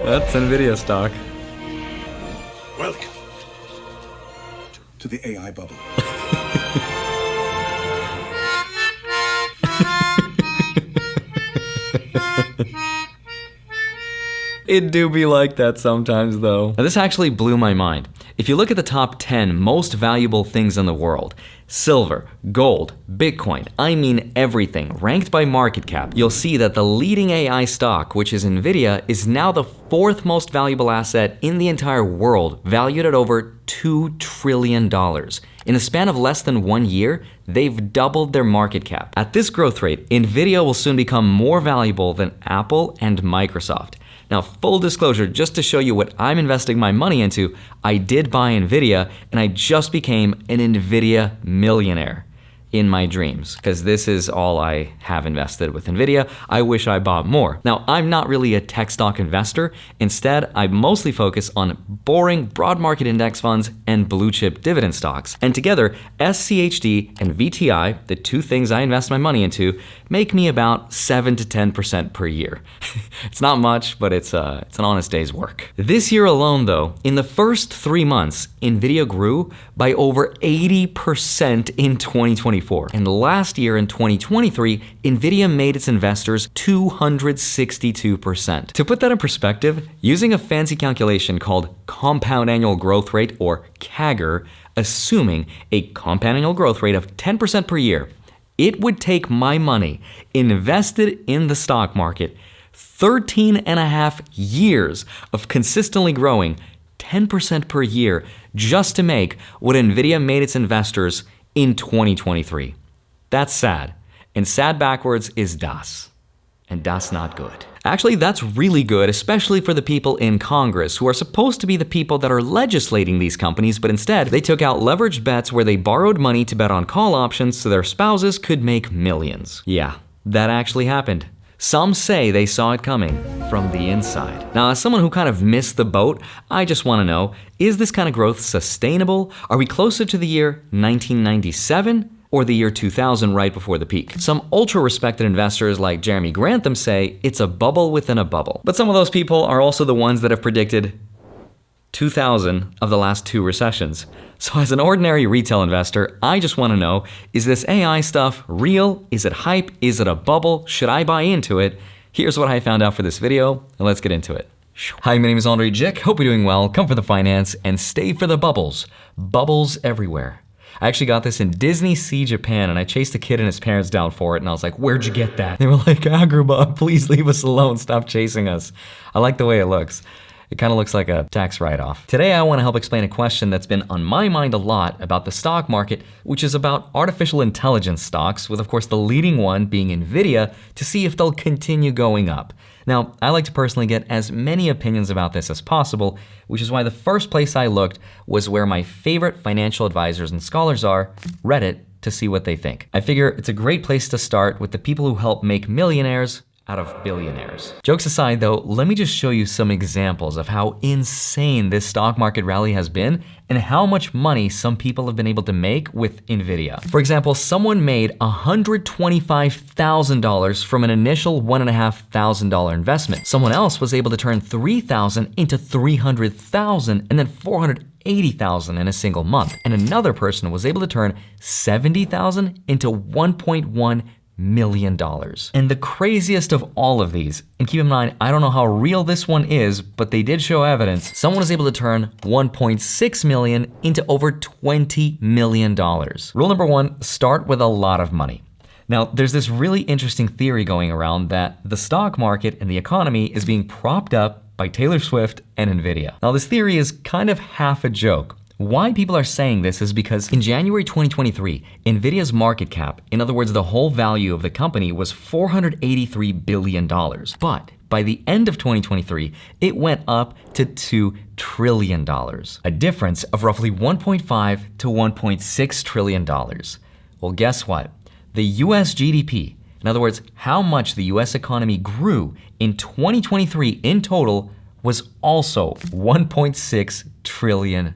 That's Nvidia stock. Welcome to the AI bubble. It do be like that sometimes though. Now this actually blew my mind. If you look at the top 10 most valuable things in the world, silver, gold, Bitcoin, I mean everything, ranked by market cap, you'll see that the leading AI stock, which is Nvidia, is now the 4th most valuable asset in the entire world, valued at over $2 trillion. In a span of less than 1 year, they've doubled their market cap. At this growth rate, Nvidia will soon become more valuable than Apple and Microsoft. Now, full disclosure, just to show you what I'm investing my money into, I did buy Nvidia and I just became an Nvidia millionaire in my dreams, because this is all I have invested with Nvidia. I wish I bought more. Now, I'm not really a tech stock investor. Instead, I mostly focus on boring broad market index funds and blue chip dividend stocks. And together, SCHD and VTI, the two things I invest my money into, make me about 7 to 10% per year. It's not much, but it's an honest day's work. This year alone though, in the first 3 months, Nvidia grew by over 80% in 2024. And last year in 2023, Nvidia made its investors 262%. To put that in perspective, using a fancy calculation called compound annual growth rate, or CAGR, assuming a compound annual growth rate of 10% per year, it would take my money invested in the stock market 13 and a half years of consistently growing 10% per year just to make what Nvidia made its investors in 2023. That's sad. And sad backwards is das. And das not good. Actually, that's really good, especially for the people in Congress who are supposed to be the people that are legislating these companies, but instead they took out leveraged bets where they borrowed money to bet on call options so their spouses could make millions. Yeah, that actually happened. Some say they saw it coming from the inside. Now, as someone who kind of missed the boat, I just want to know, is this kind of growth sustainable? Are we closer to the year 1997 or the year 2000 right before the peak? Some ultra-respected investors like Jeremy Grantham say it's a bubble within a bubble. But some of those people are also the ones that have predicted 2,000 of the last 2 recessions. So as an ordinary retail investor, I just want to know, is this AI stuff real? Is it hype? Is it a bubble? Should I buy into it? Here's what I found out for this video, and let's get into it. Hi, my name is Andrei Jikh. Hope you're doing well. Come for the finance and stay for the bubbles. Bubbles everywhere. I actually got this in Disney Sea Japan, and I chased a kid and his parents down for it, and I was like, where'd you get that? They were like, Agrabah, please leave us alone. Stop chasing us. I like the way it looks. It kind of looks like a tax write-off. Today, I want to help explain a question that's been on my mind a lot about the stock market, which is about artificial intelligence stocks, with of course the leading one being Nvidia, to see if they'll continue going up. Now, I like to personally get as many opinions about this as possible, which is why the first place I looked was where my favorite financial advisors and scholars are, Reddit, to see what they think. I figure it's a great place to start with the people who help make millionaires out of billionaires. Jokes aside though, let me just show you some examples of how insane this stock market rally has been and how much money some people have been able to make with Nvidia. For example, someone made $125,000 from an initial $1,500 investment. Someone else was able to turn $3,000 into $300,000 and then $480,000 in a single month. And another person was able to turn $70,000 into $1.1 million. And the craziest of all of these, and keep in mind, I don't know how real this one is, but they did show evidence, someone was able to turn 1.6 million into over $20 million. Rule number 1, start with a lot of money. Now, there's this really interesting theory going around that the stock market and the economy is being propped up by Taylor Swift and Nvidia. Now, this theory is kind of half a joke. Why people are saying this is because in January 2023, Nvidia's market cap, in other words, the whole value of the company, was $483 billion. But by the end of 2023, it went up to $2 trillion, a difference of roughly $1.5 to $1.6 trillion. Well, guess what? The US GDP, in other words, how much the US economy grew in 2023 in total, was also $1.6 trillion.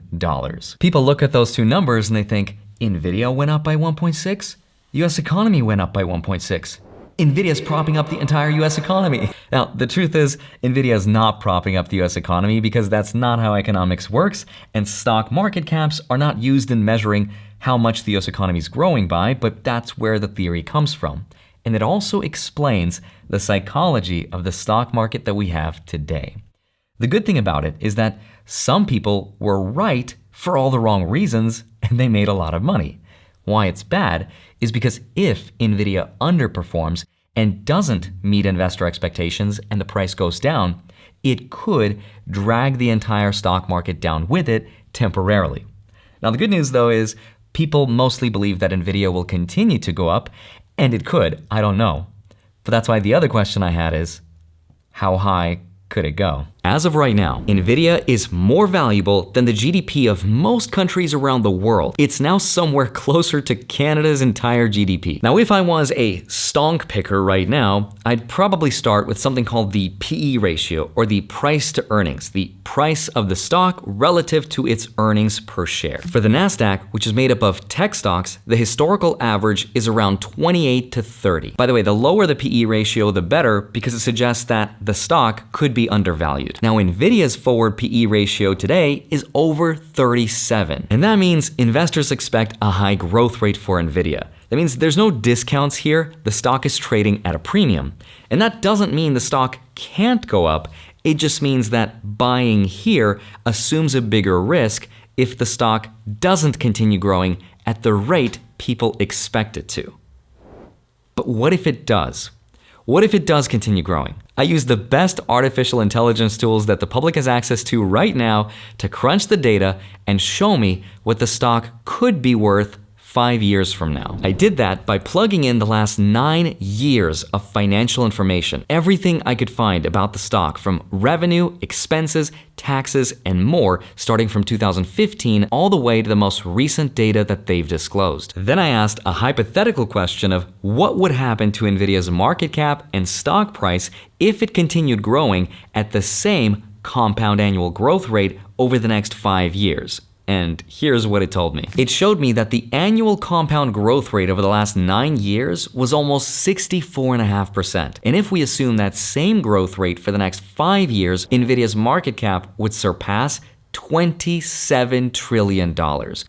People look at those two numbers and they think, Nvidia went up by 1.6, US economy went up by 1.6. Nvidia's propping up the entire US economy. Now, the truth is, Nvidia is not propping up the US economy because that's not how economics works, and stock market caps are not used in measuring how much the US economy is growing by, but that's where the theory comes from. And it also explains the psychology of the stock market that we have today. The good thing about it is that some people were right for all the wrong reasons, and they made a lot of money. Why it's bad is because if Nvidia underperforms and doesn't meet investor expectations and the price goes down, it could drag the entire stock market down with it temporarily. Now, the good news though is people mostly believe that Nvidia will continue to go up, and it could, I don't know. But that's why the other question I had is, how high could it go? As of right now, Nvidia is more valuable than the GDP of most countries around the world. It's now somewhere closer to Canada's entire GDP. Now, if I was a stonk picker right now, I'd probably start with something called the PE ratio, or the price to earnings, the price of the stock relative to its earnings per share. For the Nasdaq, which is made up of tech stocks, the historical average is around 28 to 30. By the way, the lower the PE ratio, the better, because it suggests that the stock could be undervalued. Now, Nvidia's forward PE ratio today is over 37. And that means investors expect a high growth rate for Nvidia. That means there's no discounts here. The stock is trading at a premium. And that doesn't mean the stock can't go up. It just means that buying here assumes a bigger risk if the stock doesn't continue growing at the rate people expect it to. But what if it does? What if it does continue growing? I use the best artificial intelligence tools that the public has access to right now to crunch the data and show me what the stock could be worth 5 years from now. I did that by plugging in the last 9 years of financial information, everything I could find about the stock, from revenue, expenses, taxes, and more, starting from 2015 all the way to the most recent data that they've disclosed. Then I asked a hypothetical question of what would happen to Nvidia's market cap and stock price if it continued growing at the same compound annual growth rate over the next 5 years. And here's what it told me. It showed me that the annual compound growth rate over the last 9 years was almost 64.5%. And if we assume that same growth rate for the next 5 years, Nvidia's market cap would surpass $27 trillion.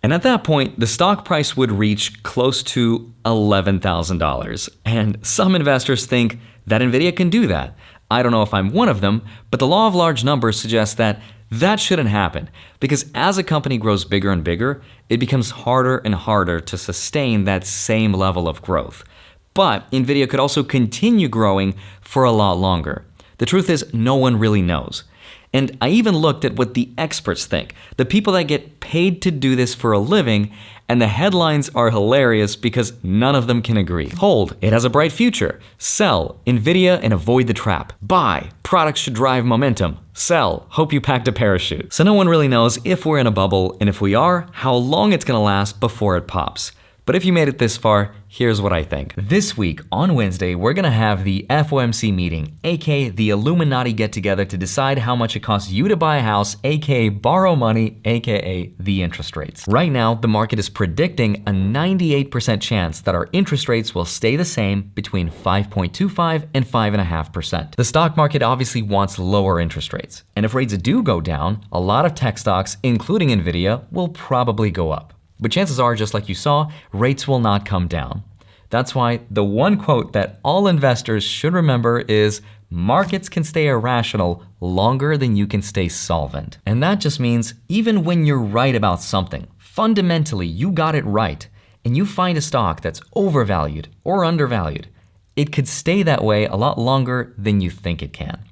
And at that point, the stock price would reach close to $11,000. And some investors think that Nvidia can do that. I don't know if I'm one of them, but the law of large numbers suggests that shouldn't happen, because as a company grows bigger and bigger, it becomes harder and harder to sustain that same level of growth. But Nvidia could also continue growing for a lot longer. The truth is, no one really knows. And I even looked at what the experts think, the people that get paid to do this for a living, and the headlines are hilarious because none of them can agree. Hold, it has a bright future. Sell, Nvidia, and avoid the trap. Buy, products should drive momentum. Sell, hope you packed a parachute. So no one really knows if we're in a bubble, and if we are, how long it's gonna last before it pops. But if you made it this far, here's what I think. This week, on Wednesday, we're gonna have the FOMC meeting, aka the Illuminati get-together to decide how much it costs you to buy a house, aka borrow money, aka the interest rates. Right now, the market is predicting a 98% chance that our interest rates will stay the same between 5.25 and 5.5%. The stock market obviously wants lower interest rates. And if rates do go down, a lot of tech stocks, including Nvidia, will probably go up. But chances are, just like you saw, rates will not come down. That's why the one quote that all investors should remember is, markets can stay irrational longer than you can stay solvent. And that just means even when you're right about something, fundamentally you got it right, and you find a stock that's overvalued or undervalued, it could stay that way a lot longer than you think it can.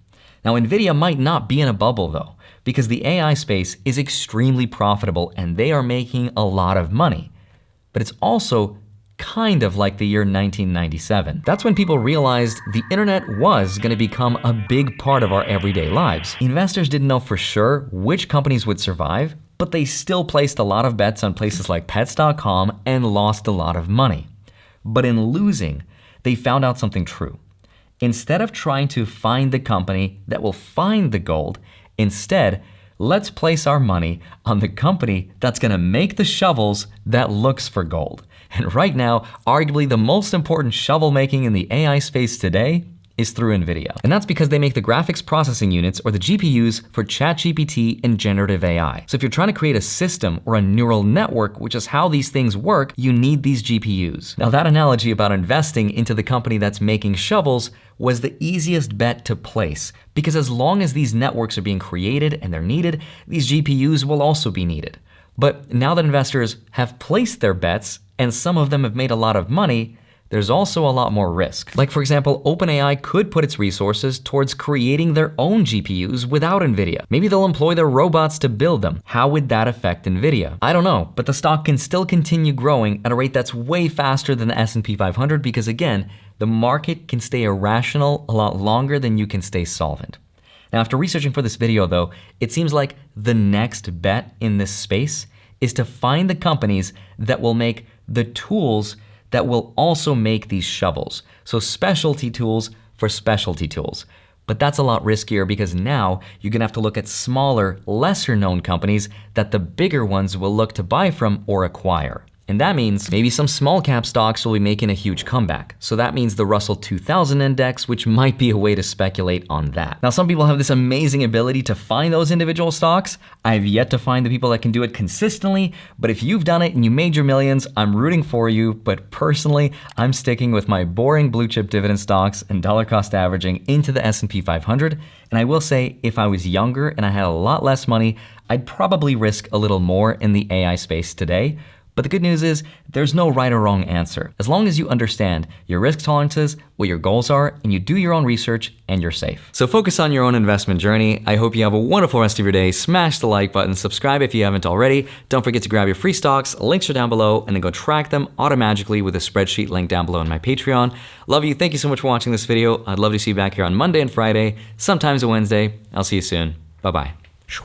Now, Nvidia might not be in a bubble though, because the AI space is extremely profitable and they are making a lot of money. But it's also kind of like the year 1997. That's when people realized the internet was going to become a big part of our everyday lives. Investors didn't know for sure which companies would survive, but they still placed a lot of bets on places like pets.com and lost a lot of money. But in losing, they found out something true. Instead of trying to find the company that will find the gold, instead, let's place our money on the company that's gonna make the shovels that looks for gold. And right now, arguably the most important shovel making in the AI space today is through NVIDIA. And that's because they make the graphics processing units, or the GPUs, for ChatGPT and generative AI. So if you're trying to create a system or a neural network, which is how these things work, you need these GPUs. Now that analogy about investing into the company that's making shovels was the easiest bet to place, because as long as these networks are being created and they're needed, these GPUs will also be needed. But now that investors have placed their bets, and some of them have made a lot of money, there's also a lot more risk. Like for example, OpenAI could put its resources towards creating their own GPUs without NVIDIA. Maybe they'll employ their robots to build them. How would that affect NVIDIA? I don't know, but the stock can still continue growing at a rate that's way faster than the S&P 500 because again, the market can stay irrational a lot longer than you can stay solvent. Now, after researching for this video though, it seems like the next bet in this space is to find the companies that will make the tools that will also make these shovels. So specialty tools for specialty tools. But that's a lot riskier because now you're gonna have to look at smaller, lesser known companies that the bigger ones will look to buy from or acquire. And that means maybe some small cap stocks will be making a huge comeback. So that means the Russell 2000 index, which might be a way to speculate on that. Now, some people have this amazing ability to find those individual stocks. I've yet to find the people that can do it consistently, but if you've done it and you made your millions, I'm rooting for you. But personally, I'm sticking with my boring blue chip dividend stocks and dollar cost averaging into the S&P 500. And I will say, if I was younger and I had a lot less money, I'd probably risk a little more in the AI space today. But the good news is there's no right or wrong answer. As long as you understand your risk tolerances, what your goals are, and you do your own research, and you're safe. So focus on your own investment journey. I hope you have a wonderful rest of your day. Smash the like button, subscribe if you haven't already. Don't forget to grab your free stocks, links are down below, and then go track them automatically with a spreadsheet link down below in my Patreon. Love you, thank you so much for watching this video. I'd love to see you back here on Monday and Friday, sometimes a Wednesday. I'll see you soon. Bye-bye.